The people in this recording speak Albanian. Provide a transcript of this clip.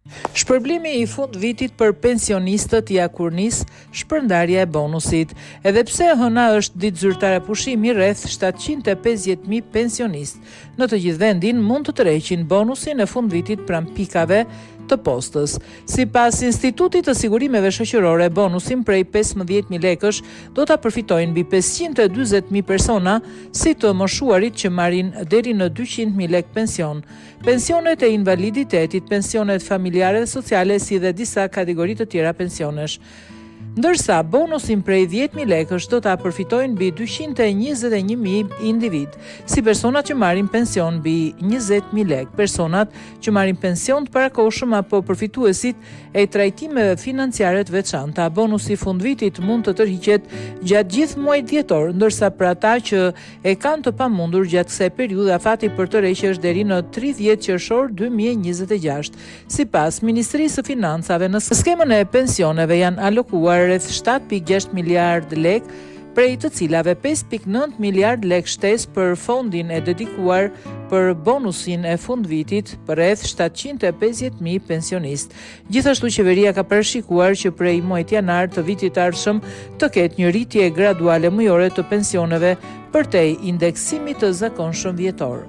Shpërblimi i fund vitit për pensionistët i akurnis, shpërndarja e bonusit. Edhe pse hëna është ditë zyrtare pushimi, rreth 750.000 pensionistë në të gjithë vendin mund të tërheqin bonusin e fund vitit pranë pikave të postës. Sipas Institutit të Sigurimeve Shoqërore, bonusin prej 15.000 lekësh do ta përfitojnë mbi 540.000 persona, si të moshuarit që marrin deri në 200.000 lekë pension, pensionet e invaliditetit, pensionet familjare dhe sociale, si dhe disa kategori të tjera pensionesh. Ndërsa bonusin prej 10.000 lekësh do ta përfitojnë mbi 221.000 individ, si personat që marrin pension mbi 20.000 lekë, personat që marrin pension të parakohshëm apo përfituesit e trajtimeve financiare të veçanta. Bonusi fund vitit mund të tërhiqet gjatë gjithë muajit dhjetor, ndërsa për ata që e kanë të pamundur gjatë kësaj periudhe, afati për tërheqje është deri në 30 qershor 2026. Sipas Ministrisë së Financave, në skemën e pensioneve janë alokuar rreth 7.6 miliard lekë, prej të cilave 5.9 miliard lekë shtesë për fondin e dedikuar për bonusin e fund vitit për rreth 750.000 pensionistë. Gjithashtu qeveria ka parashikuar që prej muajit janar të vitit të ardhshëm të ketë një rritje graduale mujore të pensioneve përtej indeksimit të zakonshëm vjetor.